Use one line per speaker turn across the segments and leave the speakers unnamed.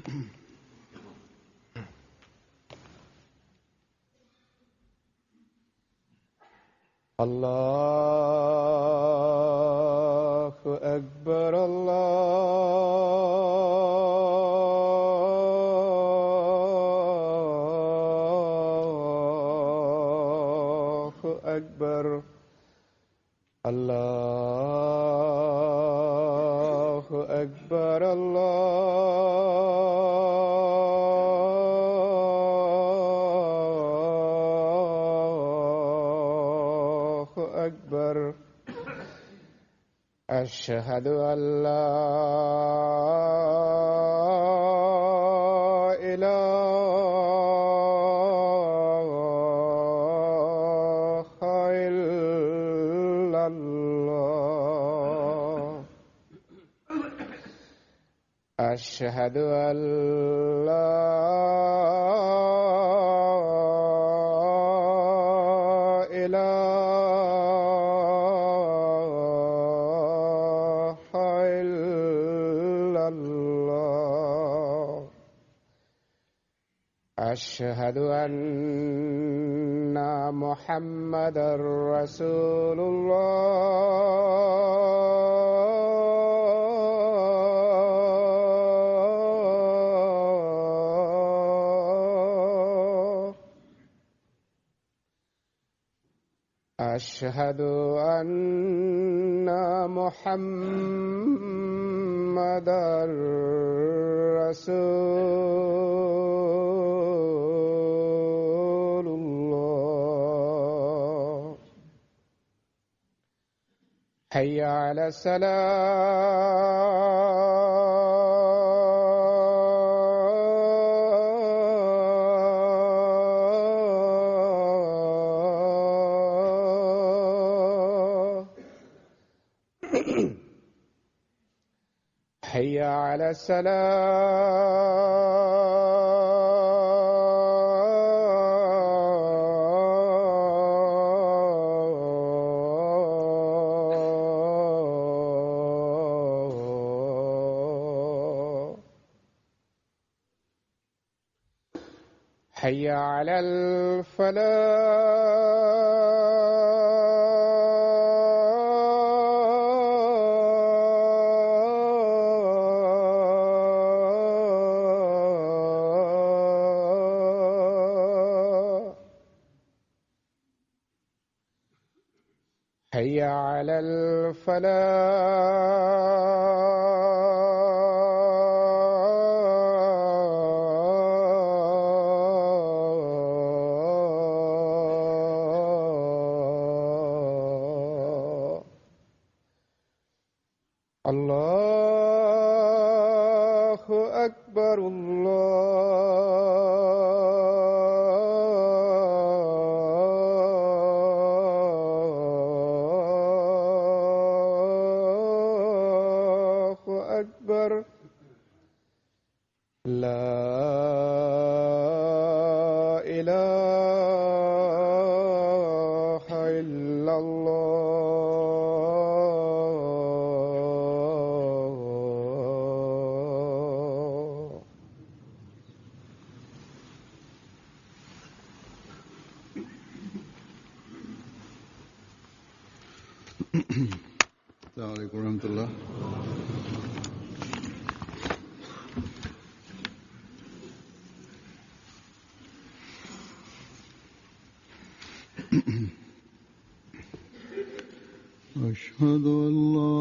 الله أكبر الله أكبر الله أكبر الله أكبر. أشهد أن لا إله إلا الله. أشهد أن لا إله إلا الله. أشهد أن محمدا رسول الله. أشهد أن محمدا رسول الله. حي على الصلاة. حي على الصلاة. حي على الفلاح. حي على الفلاح. الله أكبر الله أكبر. لا إله إلا الله.
السلام عليكم ورحمة الله. أشهد أن لا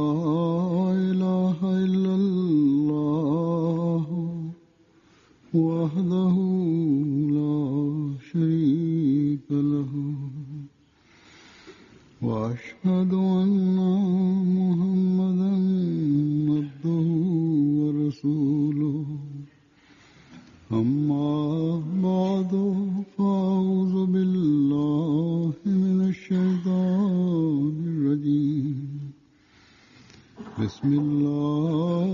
إله إلا الله وحده لا شريك له وأشهد أن محمدا عبده ورسوله. أما بعد فأعوذ بالله من الشيطان الرجيم. بسم الله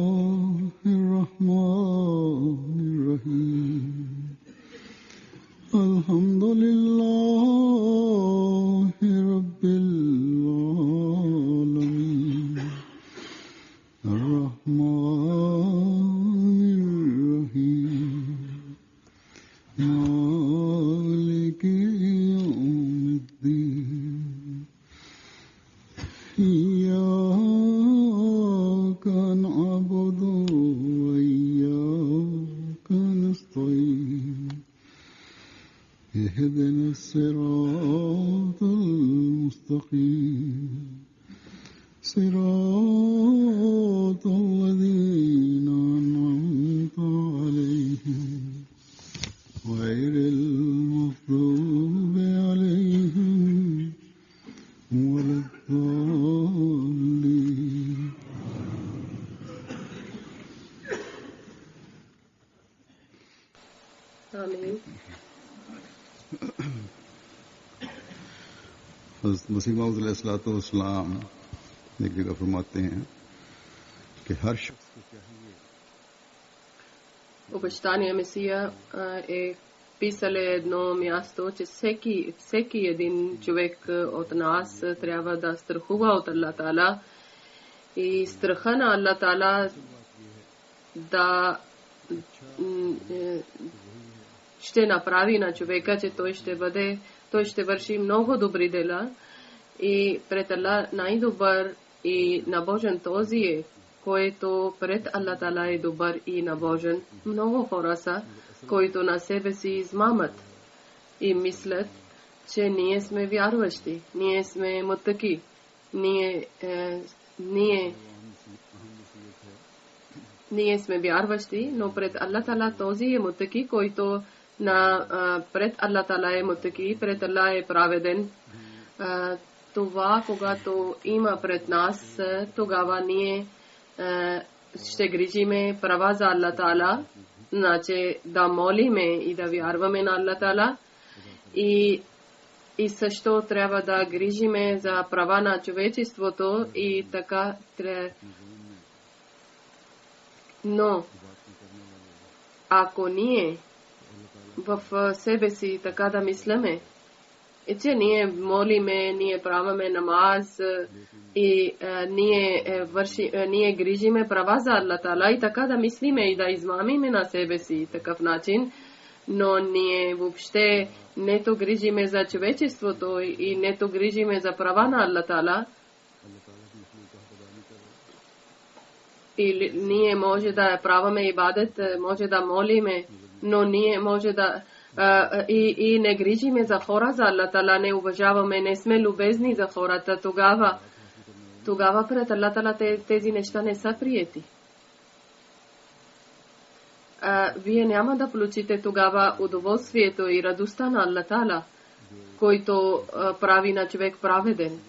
الرحمن الرحيم. الحمد لله رب العالمين الرحمن الرحيم إياك نعبد وإياك نستعين اهدنا الصراط المستقيم صراط الذين أنعمت عليهم غير المغضوب عليهم ولا الضالين.
آمين.
मसीह मौद अलैहिस्सलाम एक जगह फरमाते हैं कि हर शख्स को चाहिए
Обещание Месия е писали едно място, че всеки един човек от нас трябва да страхува от Аллах Таала и страха на Аллах Таала да ще направи на човека, че той ще върши много добри дела и пред Аллах най-добър и набожен този е, който пред Аллах Таала е добър и набожен. Много хора са, които на себе си измамат и мислят, че ние сме вярващи, ние сме мутаки, ние сме вярващи, но пред Аллах Таала този е мутаки, който пред Аллах Таала е мутаки, пред Аллах е праведен. Това, когато има пред нас, тогава ние ще грижиме права за Аллах Таала, значи да молиме и да вярваме на Аллах Таала и също трябва да грижиме за права на човечеството и така. Но ако ние в себе си така да мислиме, че ние молиме, ние правиме намаз и ние грижиме права за Аллах Таала и така да мислиме и да измамиме на себе си такъв начин, но ние въобще нето грижиме за човечеството и нето грижиме за права на Аллах Таала. И ние може да правиме ибадет, може да молиме, но ние може да и не грижиме за хора за Аллах Таала, не уважаваме, не сме любезни за хората, тогава пред Аллах Таала тези неща не са приети. Вие няма да получите тогава удоволствието и радостта на Аллах Таала, който прави на човек праведен.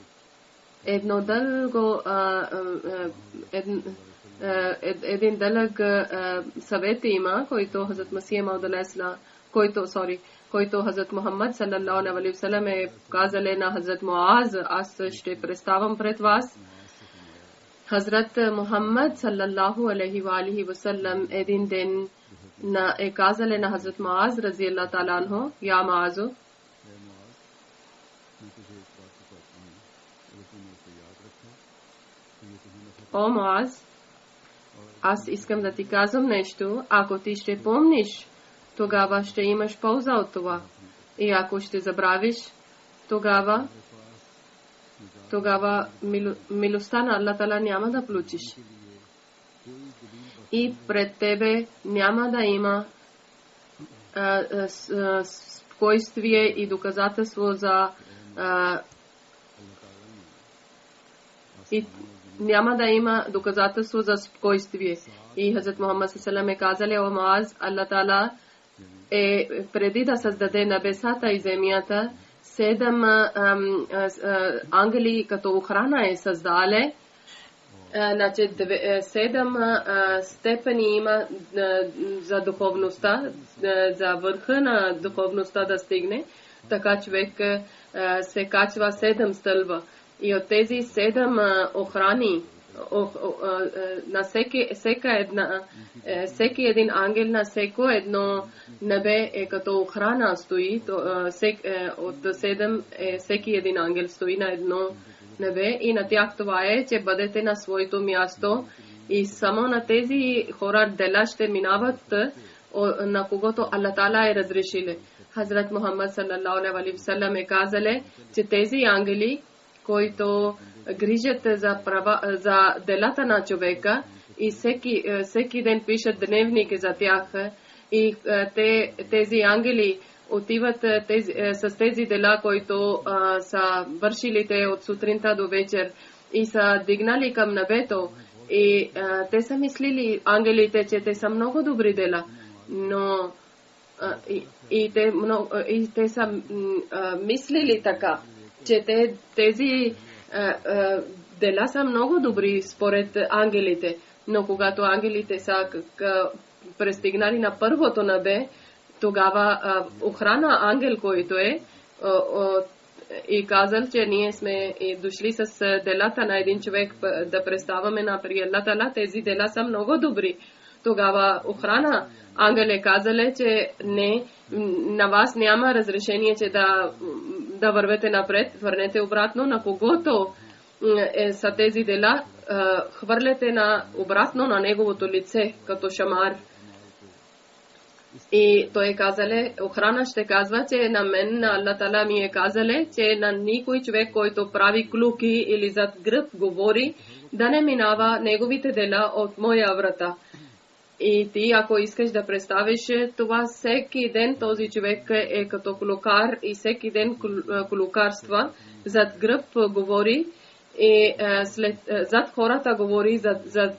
Един дълъг съвет има, който Хазрат Масия Мауд алейхиссалам, който Хазрат Мухаммад саллаллаху алейхи ва саллям е казал на Хазрат Муаз, аз ще представам пред вас. Хазрат Мухаммад саллаллаху алейхи ва саллям един ден е казал на Хазрат Муаз разияллаху таала анху, я Муазу, о Муаз, аз искам да ти казвам нещо, ако ти ще помниш, тогава ще имаш полза от това. И ако ще забравиш, тогава милостта на Аллах Таала няма да получиш. И пред тебе няма да има спокойствие и доказателство за няма да има доказателство за спокойствие. И Хазрат Мухаммад саллаллаху алейхи ва саллям казал, о Муаз, Аллах Таала е преди да създаде небесата и земята, 7 ангели като охрана е създале. Значи 7 степени има за духовността, за върха на духовността да стигне. Така човек се качва 7 стълба. И от тези 7 охрани на всеки един ангел на всеко едно небе е като охрана стои. От 7 всеки един ангел стои на едно небе и на тях това е, че бъдете на своето място и само на тези хора дела ще минават, на когото Аллах Таала е разрешили. Хазрат Мухаммад саллаллаху алейхи ва саллям е казале, че тези ангели които грижат за делата на човека и всеки ден пишат дневник за тях и тези ангели отиват с тези дела, които са вършили те от сутринта до вечер и са дигнали към небето и те са мислили, ангелите, че те са много добри дела, но те са мислили така, че тези дела са много добри според ангелите, но когато ангелите са пристигнали на първото небе, тогава охрана ангел, който и казал, че ние сме дошли с делата на един човек да представяме на приятеля, тези дела са много добри. Тогава охрана ангел казал, че не, на вас няма разрешение, че да вървете напред, върнете обратно, на когото са тези дела, хвърляте обратно на неговото лице, като шамар. И той казале, охрана ще казва, че на мен, на Аллах Таала ми казале, че на никой човек, който прави клюки или зад гръб говори, да не минава неговите дела от моя врата. И ти, ако искаш да представиш това, всеки ден този човек е като клюкар и всеки ден клюкарства, зад гръб говори и зад хората говори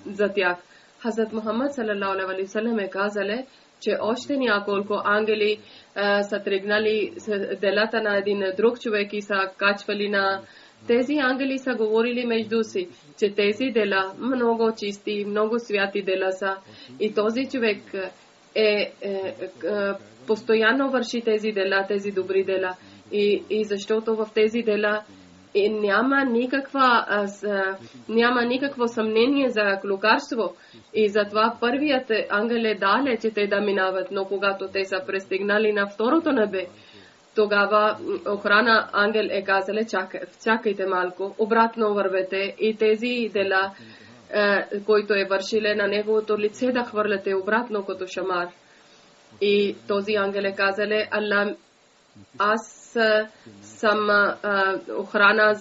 за тях. Хазрат Мухаммад салалаху алейхи ва саллям казале, че още няколко ангели са тръгнали делата на един друг човек и са качвали на тези ангели, са говорили между си, че тези дела много чисти, много святи дела са и този човек постоянно върши тези дела, тези добри дела и защото в тези дела няма никакво съмнение за клюкарство. И затова първият ангел дале, че те да минават, но когато те са пристигнали на второто небе, тогава охрана ангел казале, чакайте малко, обратно вървете и тези дела, които вършиле на неговото лице, да хвърляте обратно като шамар. И този ангел казале, Аллах, аз съм охрана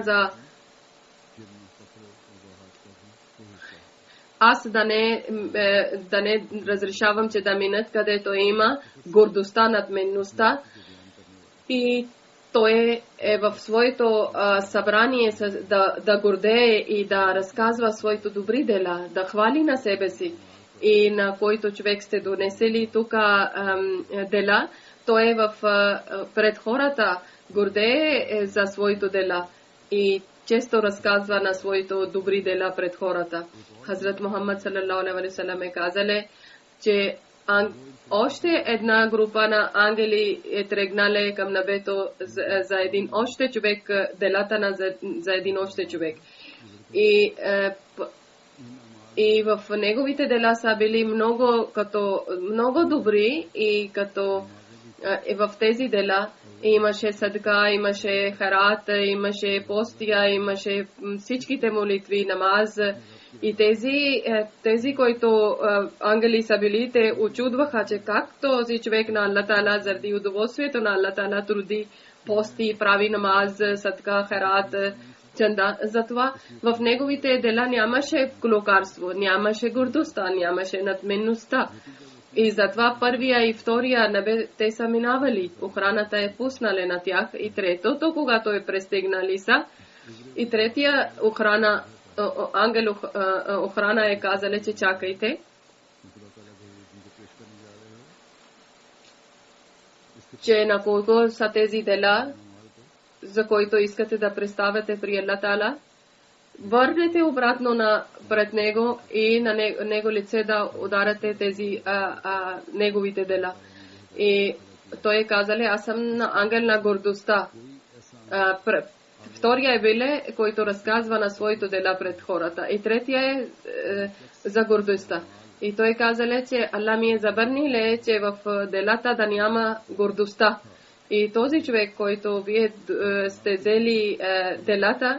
за аз да не разрешавам, че да минат където има гордостта, надменността и той в своето събрание да гордее и да разказва своите добри дела, да хвали на себе си и на който човек сте донесели тук дела, той пред хората гордее за своите дела и често разказва на своите добри дела пред хората. Хазрат Мухаммад салалаху алейхи ва саллям казале, че още една група на ангели тръгнале към небето за един още човек, делата за един още човек. И в неговите дела са били много добри и като в тези дела имаше садка, имаше харат, имаше постия, имаше всичките молитви, намаз. И тези, които ангели са били, те очудваха, че как този човек на Аллах Таала заради удоволствието на Аллах Таала труди, пости, прави намаз, садка, харат, чанда. Затова в неговите дела нямаше клюкарство, нямаше гордостта, нямаше надменността. И затова първия и втория небе те са минавали. Охраната пуснали на тях. И третото, когато пристигнали са. И третия ангел охрана казали, че чакайте. Че на колко са тези дела, за които искате да представяте при Аллах Таала, върнете обратно пред него и на него лице да ударате тези неговите дела. И той казали, аз съм ангел на гордостта. Втория биле, който разказва на своите дела пред хората. И третия за гордостта. И той казале, че Аллах ми забраниле, че в делата да няма гордостта. И този човек, който вие сте взели делата,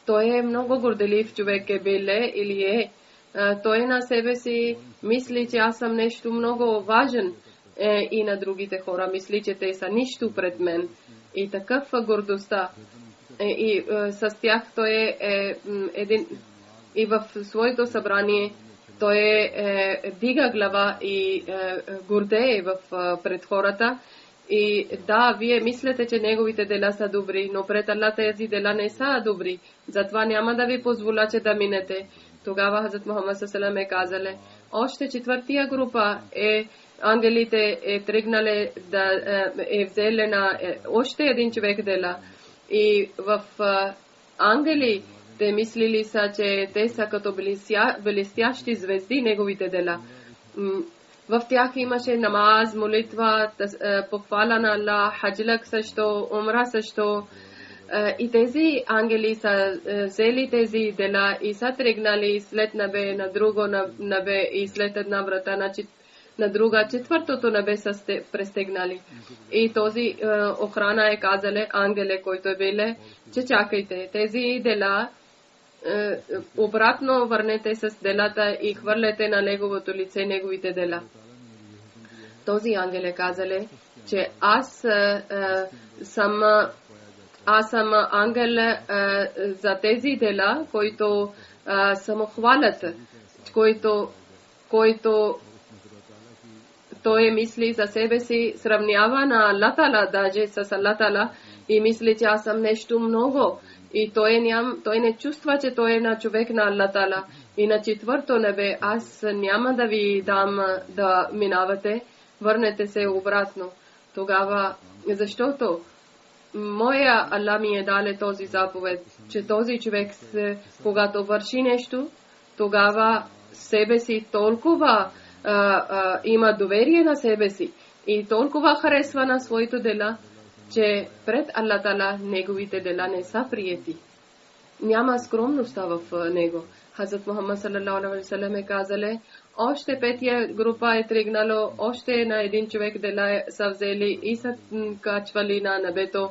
той е много горделив човек биле или той на себе си мисли, че аз съм нещо много важен и на другите хора мисли, че те са нищо пред мен. И такъв гордостта. И с тях той е един. И в своето събрание той дига глава и гордее пред хората. И да, вие мислите, че неговите дела са добри, но пред Аллах тези дела не са добри. Затова няма да ви позволя, че да минете. Тогава Хазрат Мухаммад саллаллаху алейхи казале, още четвъртия група ангелите тръгнали да взели на още един човек дела. И в ангели те мислили са, че те са като блестящи звезди неговите дела. В тях имаше намаз, молитва, похвала на Аллах, хаджлък също, умра също. И тези ангели са взели тези дела и са тръгнали след небе на друго небе и след една врата на друга, четвъртото небе са престегнали. И този охрана е казале, ангеле, който е биле, че чакайте, тези дела обратно върнете с делата и хвърлете на неговото лице неговите дела. Този ангел е казале, че аз съм ангел за тези дела, които самохвалят, който той мисли за себе си, сравнява на Аллах Тала, даже с Аллах Тала, и мисли, че аз съм нещо много. И той не чувства, че той е на човек на Аллах Тала. И на четвърто небе аз няма да ви дам да минавате, върнете се обратно. Тогава, защото моя Аллах ми е дале този заповед, че този човек, когато върши нещо, тогава себе си толкова има доверие на себе си и толкова харесва на своите дела, че пред Аллах Тала неговите дела не са приети. Няма скромността в него. Хазрат Мухаммад саллаллаху алейхи ва саллям е казале, още петия група е тръгнало, още на един човек дела са взели и са качвали на небето.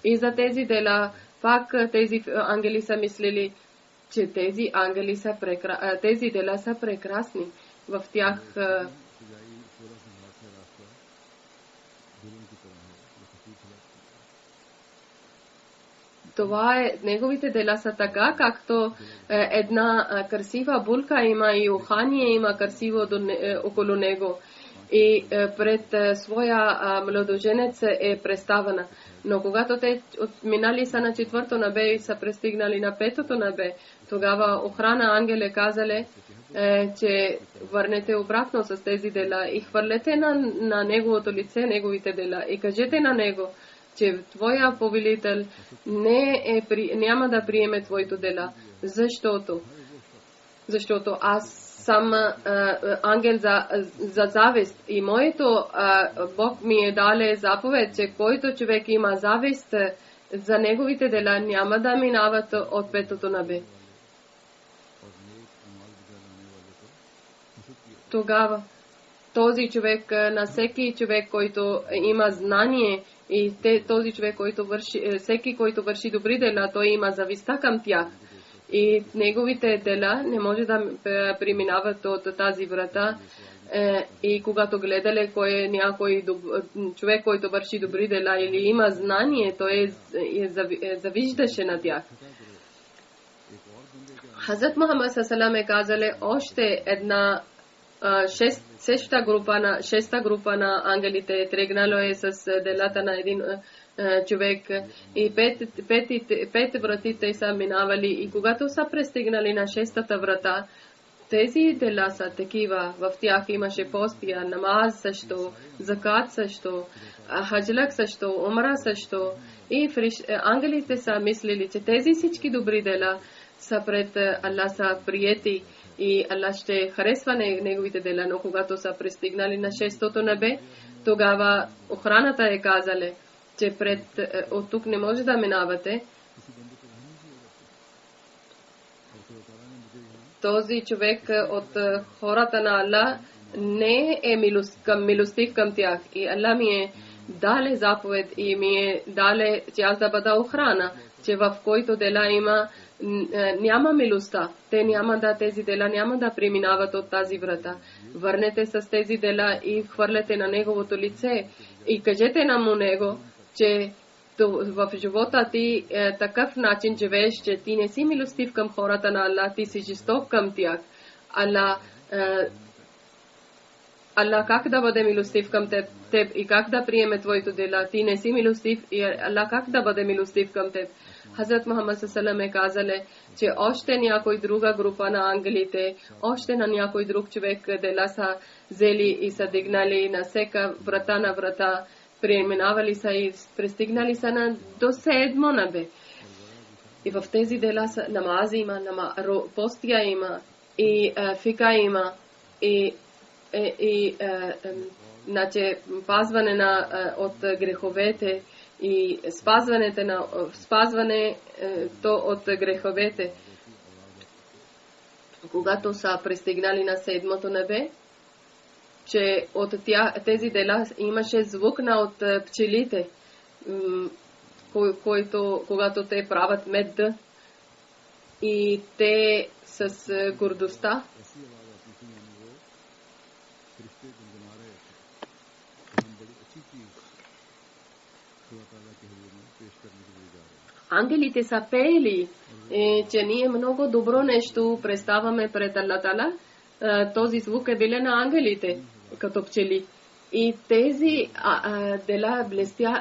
И за тези дела, пак тези ангели са мислили, че тези дела са прекрасни. В тях това е, неговите дела са така, както една красива булка има и ухание има красиво около него. И пред своя младоженец е представена. Но когато те минали са на четвърто небе и са пристигнали на петото небе, тогава охрана ангеле казале, че върнете обратно с тези дела и хвърлете на неговото лице неговите дела и кажете на него, че твоя повелител няма да приеме твоето дела, защото аз съм ангел за завист и моето Бог ми е дале заповед, че който човек има завист за неговите дела, няма да минават от петото небе. Тогава този човек, на всеки човек, който има знание, и този човек, всеки, който върши добри дела, той има зависта към тях. И неговите дела не може да преминават от тази врата. И когато гледали кой е някой човек, който върши добри дела или има знание, той завиждаше на тях. Хазрат Мухаммад саллаллаху алейхи ва саллям казале, още една шеста група на ангелите тръгнало е с делата на един човек и пет вратите са минавали и когато са пристигнали на шестата врата, тези дела са такива, в тях имаше постия, намаз също, закат също, хаджлък също, умра също и ангелите са мислили, че тези всички добри дела са пред Аллах са приети и Аллах ще харесва неговите дела, но когато са пристигнали на шестото небе, тогава охраната е казале, че от тук не може да минавате. Този човек от хората на Аллах не е милостив към тях и Аллах ми е дале заповед и ми е дале, че аз да бъда охрана, че в който дела има няма милостта. Тези дела няма да преминават от тази врата. Върнете с тези дела и хвърляте на неговото лице и кажете на него, че в живота ти такъв начин живееш, че ти не си милостив към хората на Аллах, ти си жесток към тях. Аллах как да бъде милостив към теб и как да приеме твоето дела? Ти не си милостив и Аллах как да бъде милостив към теб? Хазрат Мухаммад саллаллаху алейхи казале, че още някой друга група на ангелите, още на някой друг човек дела са взели и са дигнали на всека врата на врата, преминавали са и пристигнали са до 7 небе. И в тези дела са намази има, постия има, и фика има, и значи пазване от греховете и спазването от греховете. Когато са пристигнали на 7-то небе, че от тези дела имаше звук от пчелите, когато те правят мед, и те с гордостта ангелите са пели, че ние много добро нещо представяме пред Аллах Таала. Този звук е бил на ангелите, като пчели. И тези дела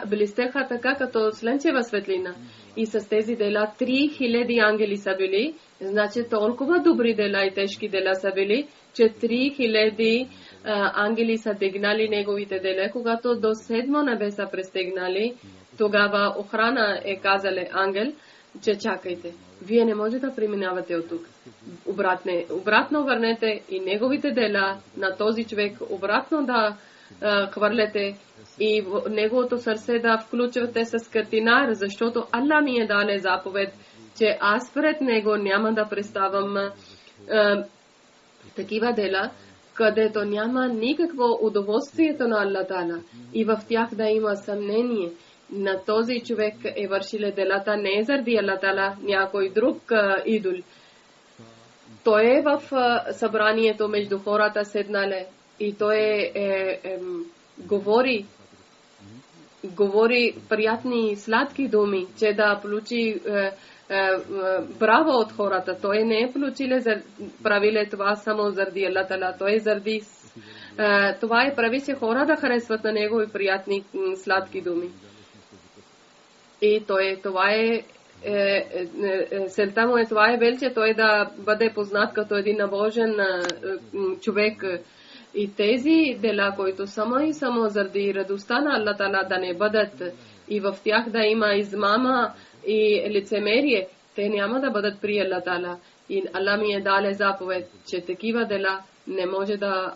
блестяха така, като слънчева светлина. И с тези дела 3000 ангели са били. Значи толкова добри дела и тежки дела са били, че 3000 ангели са дигнали неговите дела. Когато до 7 небе са пристигнали, тогава охрана е казале ангел, че чакайте, вие не можете да преминавате от тук. Обратно върнете и неговите дела на този човек, обратно да хвърляте и в неговото сърце да включвате с картинар, защото Аллах ми е дал заповед, че аз пред него няма да представям такива дела, където няма никакво удоволствието на Аллах Таала и в тях да има съмнение. На този човек е вършил делата не заради Аллах Таала, някой друг идол. Той е в събранието между хората седнале и той говори приятни, сладки думи, че да получи браво от хората. Той не е получил правиле това само заради Аллах Таала. Той е заради това е прави се хора да харесват на него и приятни, сладки думи. И това е целта му е това бил, че той да бъде познат като един набожен човек. И тези дела, които само и само заради радостта на Аллах Таала да не бъдат и в тях да има измама и лицемерие, те няма да бъдат при Аллах Таала. И Аллах ми е дал заповед, че такива дела не може да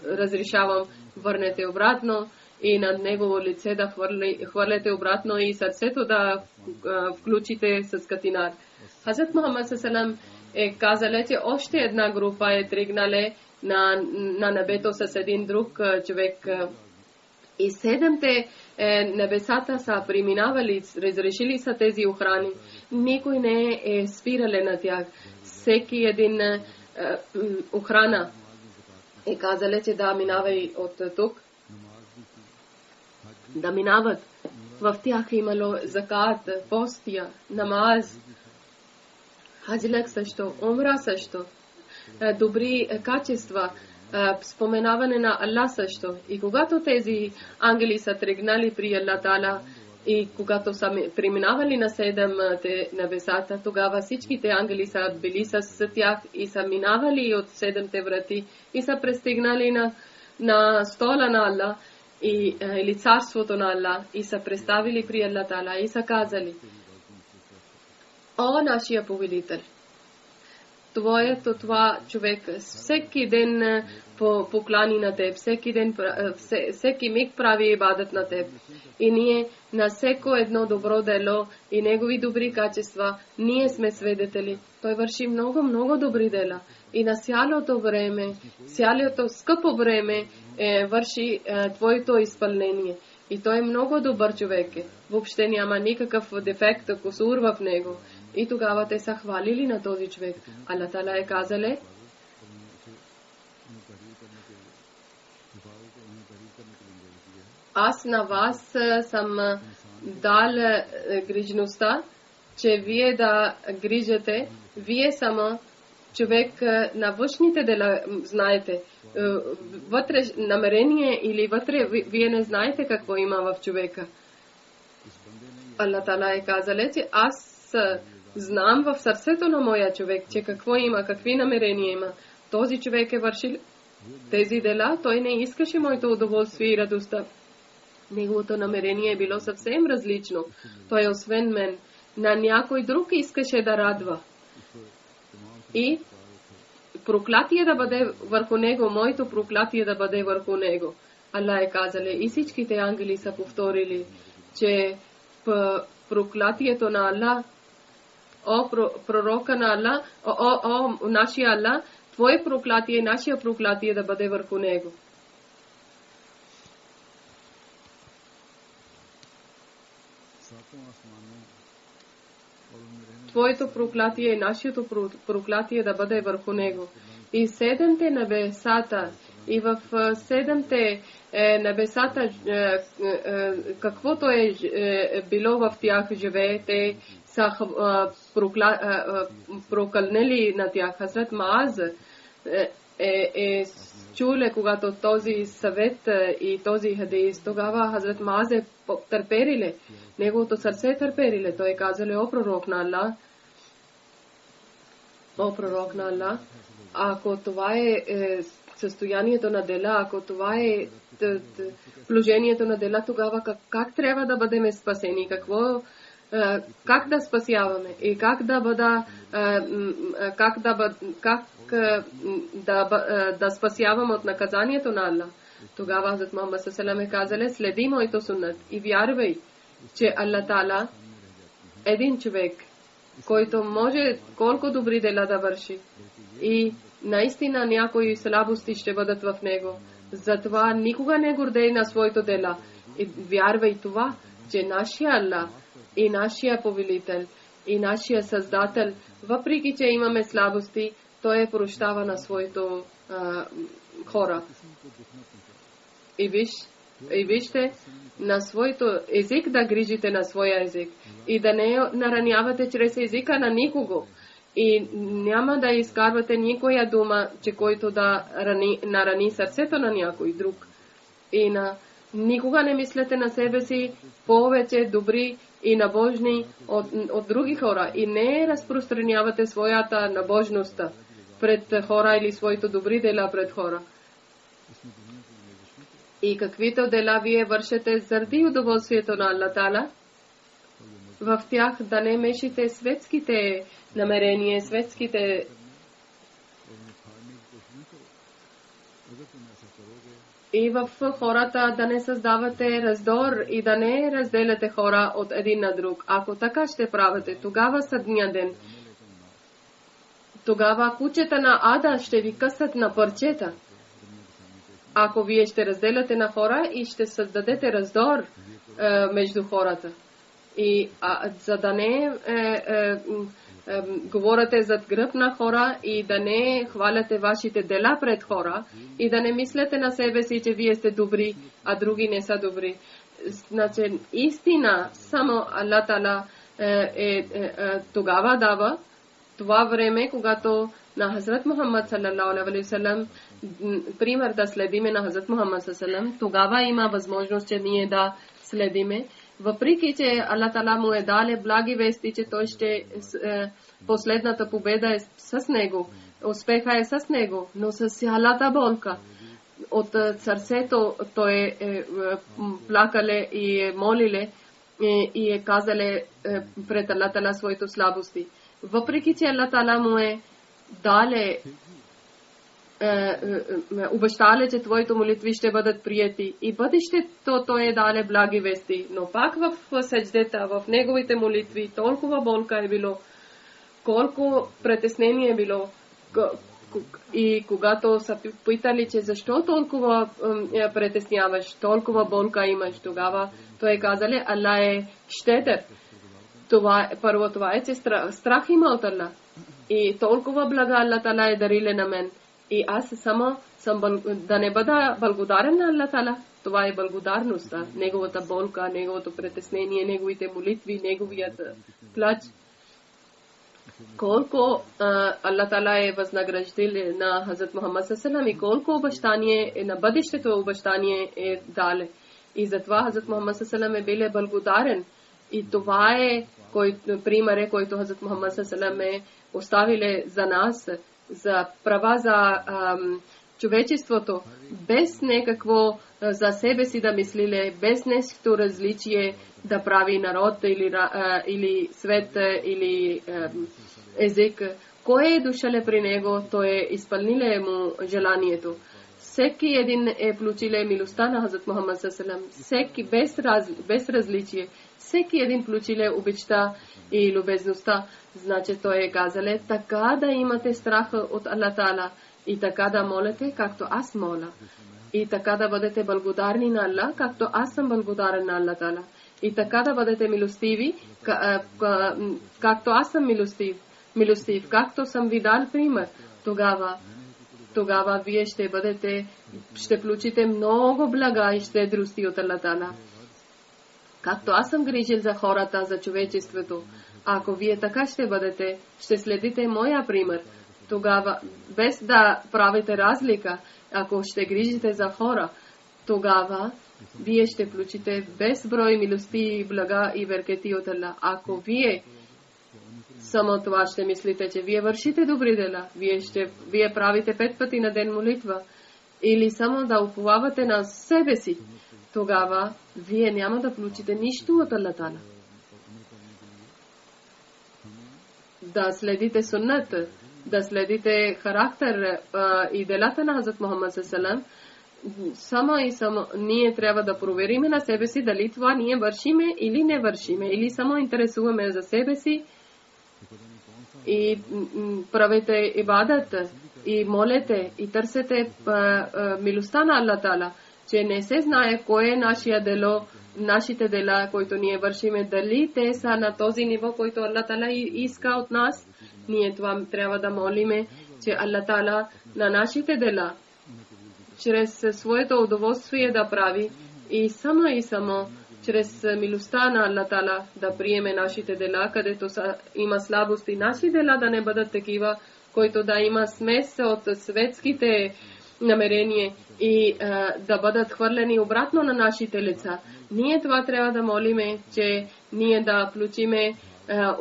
разрешавам. Върнете обратно и над негово лице да хвърляте обратно и сърцето да включите с катинар. Хазрат Мухаммад саллаллаху е казал, че още една група е тръгнала на небето с един друг човек. И 7-те небесата са преминавали, разрешили са тези охрани. Никой не е спирал на тях. Всеки един охрана е казал, че да минава и от тук. Да минават. В тях имало закат, постия, намаз, хаджлек също, умра също, добри качества, споменаване на Аллах също. И когато тези ангели са тръгнали при Аллах Таала и когато са преминавали на 7-те небесата, тогава всичките ангели са били с тях и са минавали от 7-те врати и са пристигнали на стола на Аллах или царството на Аллах и са представили при Аллах Таала и са казали: о, нашия повелител, това човек всеки ден поклани на теб, всеки миг прави ибадат на теб. И ние на всеко едно добро дело и негови добри качества, ние сме свидетели. Той върши много, много добри дела. И на цялото време, цялото скъпо време върши твоето изпълнение. И той е много добър човек. Въобще няма никакъв дефект, кусур в него. И тогава те са хвалили на този човек. Аллах Таала е казале: аз на вас съм дал грижността, че вие да грижате, вие само човек на външните дела знаете. Вътре намерение или вътре вие не знаете какво има в човека. Аллах Таала е казал, че аз знам в сърцето на моя човек, че какво има, какви намерения има. Този човек е вършил тези дела, той не искаше моето удоволствие и радостта. Неговото намерение е било съвсем различно. Той освен мен, на някой друг искаше да радва. И проклятие да бъде върху него, моето проклятие да бъде върху него. Аллах е казал, и всичките ангели са повторили, че проклятието на Аллах, о пророка на Аллах, о нашия Аллах, твое проклятие, нашия проклятие да бъде върху него. Твоето проклятие и нашето проклятие да бъде върху него. И седемте небесата, и в седемте небесата, каквото е било в тях живее, те са прокълнели на тях. Хазрат Мааз чуле, когато този съвет и този хадис, тогава Хазрат Мааз е търпериле. Неговото сърце е търпериле. Той казал, о пророк на Аллах, ако това е състоянието на дела, ако това е положението на дела, тогава как трябва да бъдем спасени, как да спасяваме и как да спасяваме от наказанието на Аллах. Тогава Хазрат Мухаммад саллаллаху алейхи ва саллям казали, следи моето суннат и вярвай, че Аллах Таала един човек, който може колко добри дела да върши и наистина някои слабости ще бъдат в него. Затова никога не гордей на своето дела. И вярвай това, че нашия Аллах и нашия повелител и нашия създател, въпреки че имаме слабости, той е прощава на своето хора. И вижте, на своето език да грижите на своя език и да не наранявате чрез езика на никого. И няма да изкарвате никоя дума, че който да нарани сърцето на някой друг. И никога не мислете на себе си повече добри и набожни от други хора. И не разпространявате своята набожност пред хора или своите добри дела пред хора. И каквито дела вие вършите заради удоволствието на Аллах Таала, в тях да не мешите светските намерения, светските и в хората да не създавате раздор и да не разделяте хора от един на друг. Ако така ще правите, тогава съдния ден, тогава кучета на ада ще ви късат на парчета. Ако вие ще разделяте на хора и ще създадете раздор между хората. И за да не говорите зад гръб на хора и да не хваляте вашите дела пред хора и да не мислете на себе си, че вие сте добри, а други не са добри. Значи, истина само Аллах Таала тогава дава това време, когато на Хазрат Мухаммад саллаллаху алейхи ва саллям, пример да следиме на Хазрат Мухаммад саллаллаху алейхи ва саллям, тогава има възможност, че ние да следиме. Въпреки, че Аллах Таала му е дале благи вести, че той ще последната победа е с него, успеха е с него, но с цялата болка от сърцето той е плакале и е молиле и е казале пред Аллах Таала своите слабости. Въпреки, че Аллах Таала му е дале обещале, че твоите молитви ще бъдат прияти и бъдещето той е дале благи вести, но пак в седждета, в неговите молитви толкова болка е било, колко притеснение е било. И когато са питали, че защо толкова притесняваш, толкова болка имаш, тогава той казале, Аллах е щедър. Това е, че страх има от Аллах. И толкова блага Аллах Таала е дариле на мен. И аз само съм да не бъда благодарен на Аллах Тала. Това е благодарността, неговата болка, неговото притеснение, неговите молитви, неговият плач. Колко Аллах Тала е възнаградил на Хазрат Мухаммад саллаллаху и колко обещание на бъдещето обещание е дале. И затова Хазрат Мухаммад саллаллаху е бил благодарен. И това е пример, който Хазрат Мухаммад саллаллаху е оставил за нас, за права за човечеството, без някакво за себе си да мислиле, без нещо различие да прави народ или свет или език. Кой е дошъл при него, той е изпълнил му желанието. Всеки един е получил милостта на Хазрат Мухаммад саллаллаху, всеки без различие. Всеки един получил обичта и любезността. Значи той е казал, така да имате страх от Аллах Тала и така да молите, както аз моля. И така да бъдете благодарни на Аллах, както аз съм благодарен на Аллах Тала. И така да бъдете милостиви, както аз съм милостив, както съм ви дал пример. Тогава вие ще получите много блага и щедрости от Аллах Тала. Както аз съм грижил за хората, за човечеството, ако вие така ще бъдете, ще следите моя пример, тогава, без да правите разлика, ако ще грижите за хора, тогава вие ще получите безброй милости, блага и беркети от Аллах. Ако вие само това ще мислите, че вие вършите добри дела, вие правите 5 пъти на ден молитва, или само да уповавате на себе си, тогава вие няма да получите нищо от Аллах Тала. Да следите суннат, да следите характер и делата на Хазрат Мухаммад саллаллаху, само ние трябва да проверим на себе си дали това ние вършиме или не вършиме, или само интересуваме за себе си и правите ибадат и молете и търсете милостта на Аллах Тала, че не се знае кое е нашите дела, които ние вършиме, дали те са на този ниво, който Аллах Тала иска от нас. Ние това трябва да молиме, че Аллах Тала на нашите дела, чрез своето удоволствие да прави и само чрез милостта на Аллах Тала да приеме нашите дела, където има слабости. Наши дела да не бъдат такива, които да има смес от светските намерения и да бъдат хвърлени обратно на нашите лица. Ние това трябва да молиме, че ние да включиме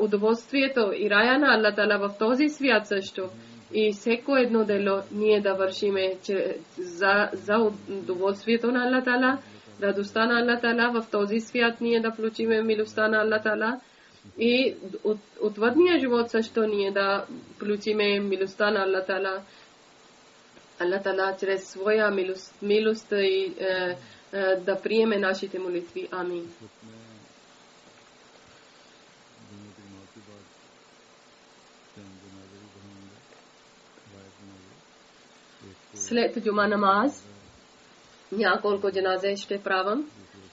удоволствието и рая на Аллах Тала в този свят също. И всеко едно дело ние да вършиме за удоволствието на Аллах Тала, радостта на Аллах Тала в този свят, ние да включиме милостта на Аллах Тала и отвъдния живот също ние да включиме милостта на Аллах Тала. Аллах Тала чрез своя милост и да приеме нашите молитви. Амин. След джума намаз няколко джаназе ще правам.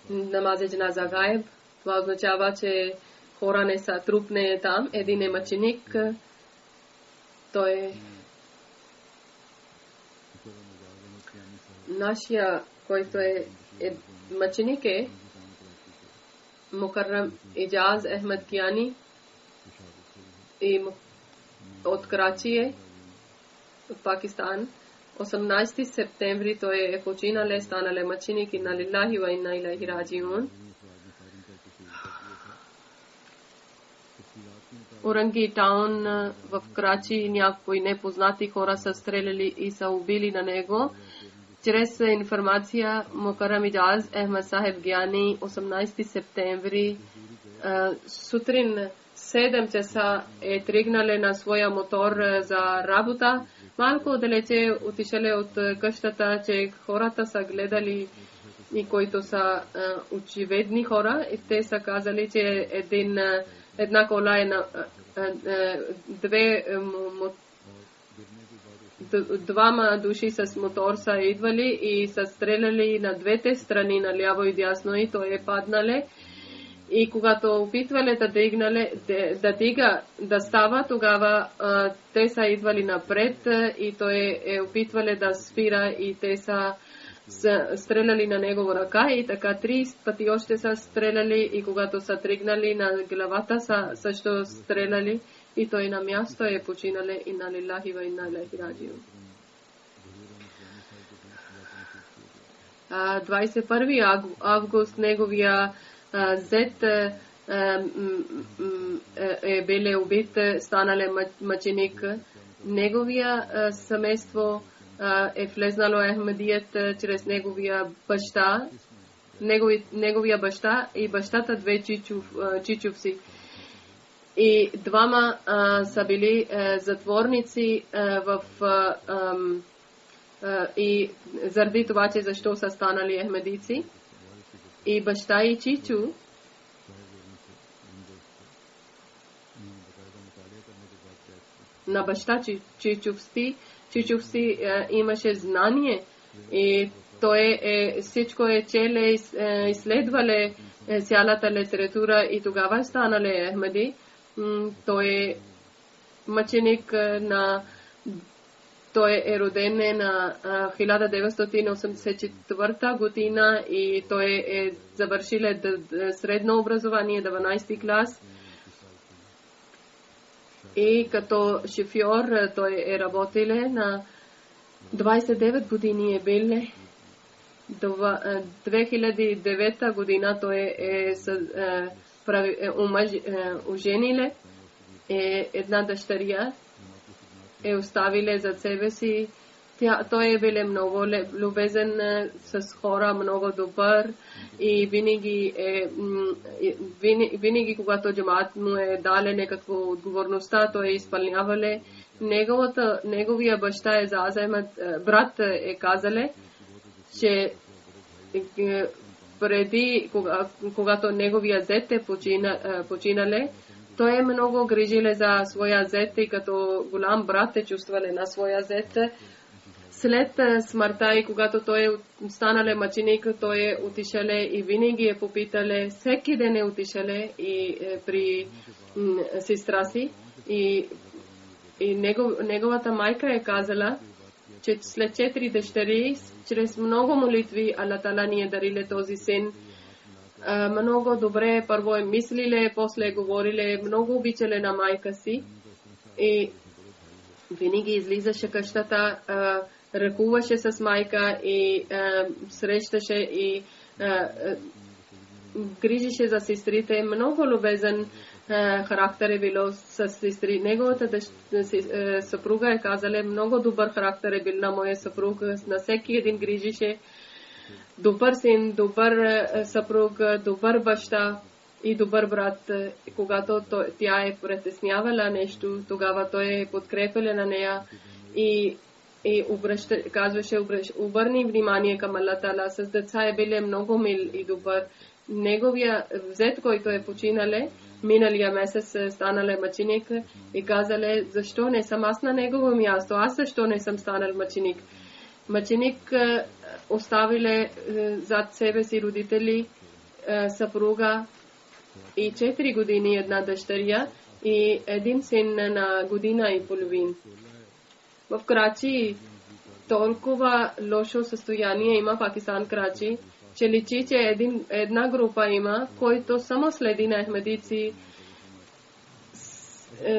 Намазе джаназа гаеб. Това означава, че хора не са, труп не е там. Един е мъченик. Той е нашия, който е мъченик е Мукаррам Иджаз Ахмед Кияни и от Карачи е, от Пакистан. 18 септември той е починал, станал мъченик. Инна лиллахи ва инна илайхи раджиун. Оранги таун в Карачи някои непознати хора са стреляли и са убили на него. Чрез информация Мукаррам Иджаз Ахмед Сахеб Гияни 18 септември сутрин 7 часа е тръгнал на своя мотор за работа. Малко далече отишъл от къщата, че хората са гледали и които са очевидни хора. И те са казали, че една кола е на двама души с мотор са идвали и са стреляли на двете страни, наляво и дясно, и той е паднале. И когато опитвали да става, тогава те са идвали напред и той опитвали да спира и те са стреляли на негова ръка и така 30 пъти още са стреляли и когато са тригнали на главата са също стреляли и той на място починали и на лилахи ва инна илайхи раджиун. 21 август неговия зет бил убит, станале мъченик. Неговия семейство влезнало Ахмедият чрез неговия баща и бащата две чичовци. И двама са били затворници и заради това, че защо са станали ахмедици. И баща и чичо на баща чичовци имаше знание и той всичко челе, изследвале цялата литература и тогава станали ахмеди. Той мъченик той роден на 1984 година и той завършил средно образование 12 клас. И като шофьор той работил на 29 години бил. 2009 година той оженил една дъщеря оставили за себе си. Той бил много любезен с хора, много добър и винаги когато джамаат му дали някаква отговорността, той изпълнявали. Неговия баща брат казале, че преди когато неговия зет починале, той много грижил за своя зет и като голям брат чувствали на своя зет. След смъртта и когато той станал мъченик, той отишале и винаги попитале, всеки ден отишале и при сестра си. И неговата майка казала, че след 4 дъщери, чрез много молитви, Аллах Таала ни дарили този син. Много добре първо мислиле, после говориле, много обичале на майка си и винаги излизаше къщата, ръкуваше с майка и срещаше и грижише за сестрите. Много любезен характер е било с сестри. Неговата съпруга казала, много добър характер е бил на моя съпруг, на всеки един грижише. Добър син, добър съпруг, добър баща и добър брат. Когато тя притеснявала нещо, тогава той подкрепяла на нея и казваше, обърни внимание към Аллах Таала. С деца бил много мил и добър. Неговия зет, който починале, миналия месец станал мъченик и казале, защо не съм аз на негово място, аз защо не съм станал мъченик. Мъченик оставиле зад себе си родители, съпруга и 4 години една дъщеря и един син на година и половин. В Карачи толкова лошо състояние има Пакистан, Карачи, че личи, че една група има, който само следи на ахмедици,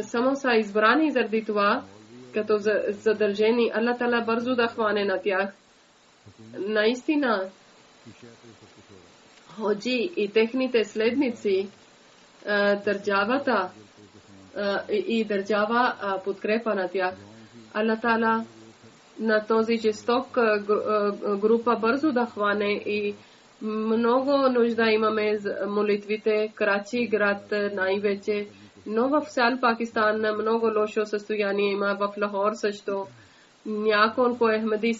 само са избрани заради това, като задължени. Аллах Таала бързо да хване на тях. Наистина, ходжи и техните следници, държавата и държава подкрепа на тях. Аллах Таала на този жесток група бързо да хване и много нужда имаме молитвите. Карачи град най-вече, но в цял Пакистан много лошо състояние има, в Лахор също. Няколко ахмеди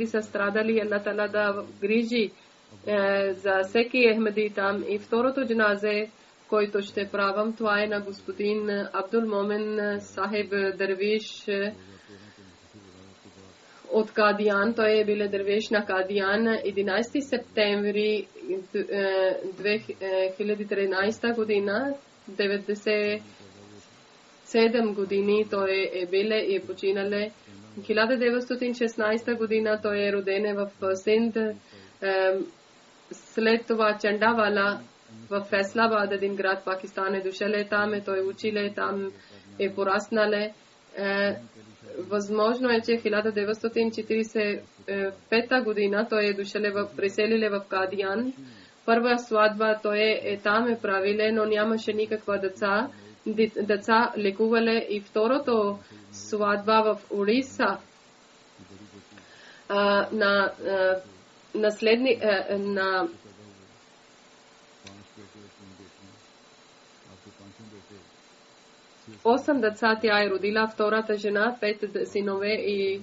са страдали. Аллах Таала да грижи за всеки ахмеди там. И второто джаназе, който ще правам, това е на господин Абдул Момен Сахиб Дервиш. от Кадиян, той е биле дървеш на Кадиян 11 септември 2013 година, 97 години той е биле и е починале. 1916 година той е роден в Синд, след това Чандавала в Феслабад, един град Пакистан е дошеле там, той училе там, е пораснале. Възможно е, че 1945 година той е дошеле преселиле в Кадиян. Първа сватба той е там е правиле, но нямаше никаква деца лекувале, и второто сватба в Уриса на 8 деца тя е родила, втората жена, 5 синове и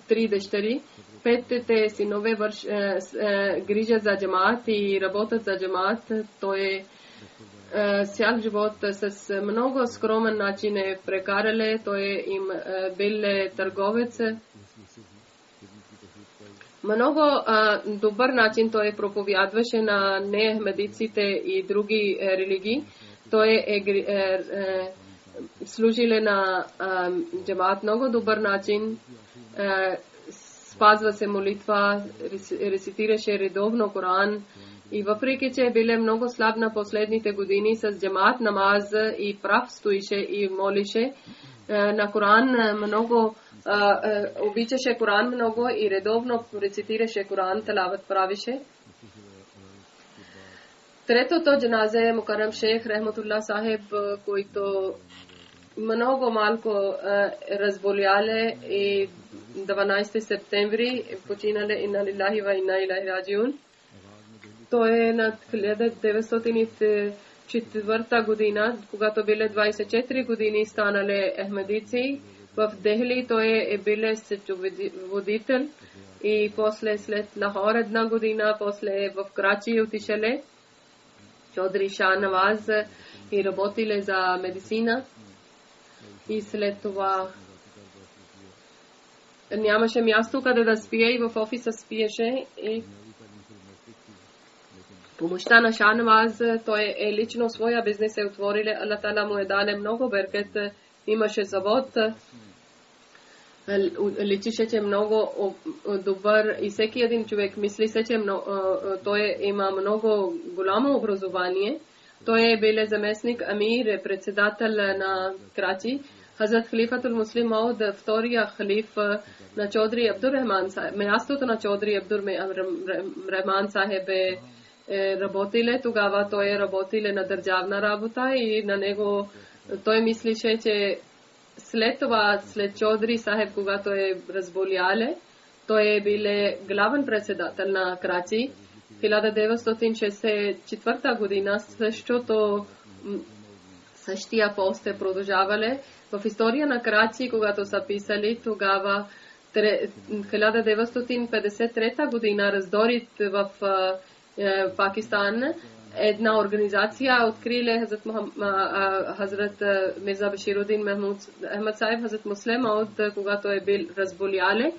3 дъщери. 5 синове грижат за джамаат и работят за джамаат. Той е цял живот с много скромен начин е прекарале. Той им бил търговец. Много добър начин той проповядваше на неахмедиците и други религии. Той е служиле на джамаат много добър начин. Спазва се молитва, рецитираше редовно Коран. И въпреки, че биле много слаб на последните години с джамаат намаз и прав стоише и молише на Коран много, обичаше Коран много и редовно рецитираше Коран, талават правише. Третото джаназе е Мукаррам Шейх Рахматуллах Сахеб, който много малко разболяле и 12 септември починале, инна лилахи ва инна илайхи раджиун. Той е на 1904 година, когато биле 24 години станале ахмедици. В Дехли той е биле сечоводител и после след Лахор една година, после в Крачи отишеле Чодри Шah Nawaz и работиле за медицина. И след това нямаше място къде да спие и в офиса спиеше. И помощта на Шah Nawaz, той е лично своя бизнес е отвориле. Аллах Таала му е дале много беркет. Имаше завод. Личише, че много добър и всеки един човек мисли се, че той има много голямо образование. Той е бил заместник амир, председател на Крачи. Хазрат Халифатул Муслим Мауд, втория халиф на Чодри Абдуррахман Сахеб. Мястото на Чодри Абдуррахман Сахеб е работиле. Тогава той е работиле на държавна работа и на него той мислише, че след това, след Чодри Сахеб, когато е разболяле, той е бил главен председател на Крачи. 1964 година същия пост е продължавале. В история на Крачи, когато са писали, тогава 1953 година раздорите в Пакистан, една организация откриле Хазрат Мирза Баширудин Ахмад Сахеб, Хазрат Муслим Мауд, когато е бил разболяле.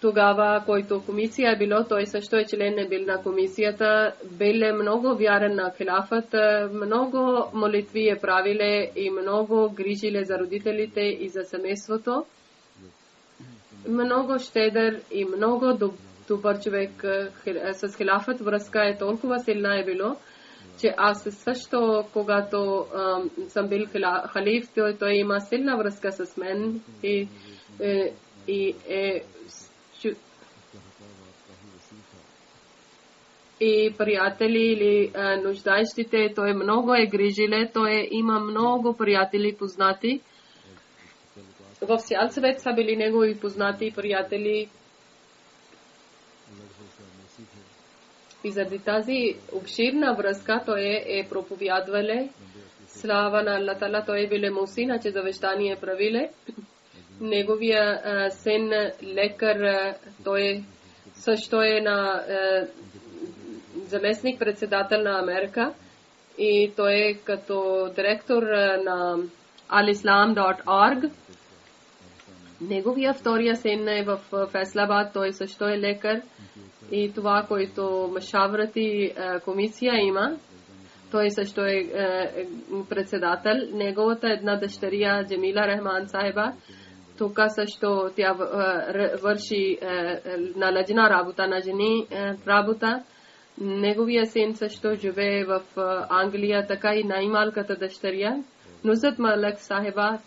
Тогава, който комисия е било, той също е член е бил на комисията, бил много вярен на хилафът, много молитви е правиле и много грижиле за родителите и за семейството. Много щедър и много добър човек с хилафът. Връзка е толкова силна е било, че аз също, когато съм бил халиф, той има силна връзка с мен и приятели или нуждаещите, той много е грижиле, той има много приятели познати. В цял свет са били негови познати приятели. И заради тази обширна връзка той е проповядвале. Слава на Аллах Таала, той е биле мусина, че завещание правиле. Неговия син лекар, той също е на заместник председател на Америка и той е като директор на alislam.org. Неговия втория син е в Феслабад, той също е лекар и това, който Машаврати комисия има, той също е председател. Неговата една дъщеря Джамила Рахман Сахиба, тук също тя върши наладжена работа на жени работа. Неговия син също живее в Англия, така и най-малката дъщеря Нузат Малак Сахиба,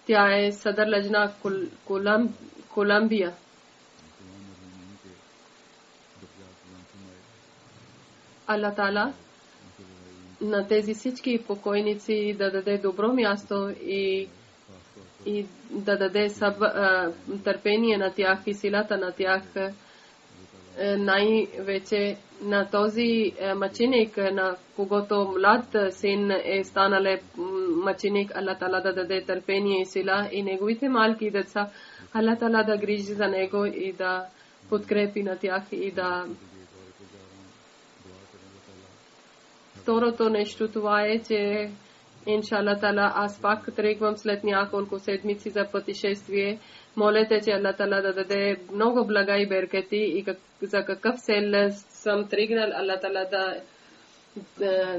тя е съдър лъжна Колумбия. Аллах Таала на тези всички покойници да даде добро място и да даде търпение на тях и силата на тях. Най-вече на този мъченик, на когото млад син е станал мъченик, Аллах Таала да даде търпение и сила и неговите малки деца, Аллах Таала да грижи за него и да подкрепи на тях и да. Второто нещо това е, че иншаллах Таала аз пак тръгвам след няколко седмици за пътешествие. Молете, че Аллах Таала да даде много блага и беркети и за какъв цел съм тръгнал, Аллах Таала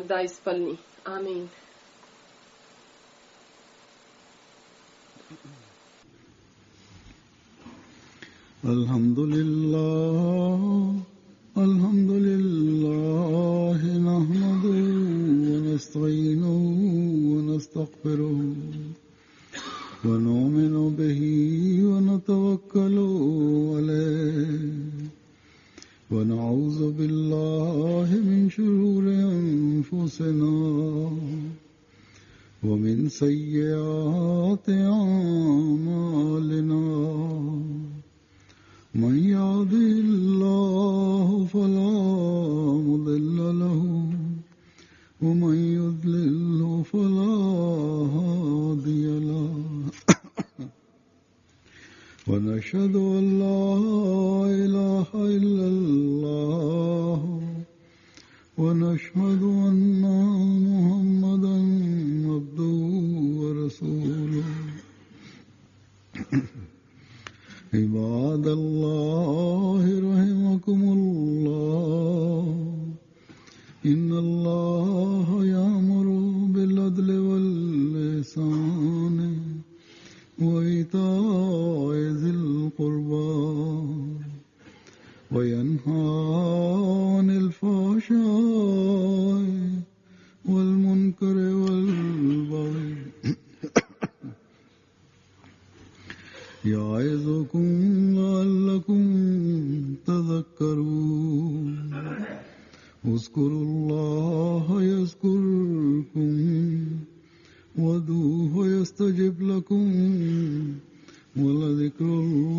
да изпълни. Амин.
Alhamdulillah, nahmaduhu wa nasta'inuhu wa nastaghfiruhu wa nu'minu bihi wa natawakkalu alayhi wa na'udhu billahi min shururi anfusina wa min sayyiati a'malina. من يهده الله فلا مضل له ومن يضلل فلا هادي له ونشهد أن لا إله إلا الله ونشهد أن محمدا عبده ورسوله. عباد الله رحمكم الله إن الله يأمر بالعدل والإحسان وإيتاء ذي القربى وينهى عن الفحشاء والمنكر والبغي يعظكم لعلكم تذكرون. اذكروا الله يذكركم وادعوه يستجب لكم ولذكر الله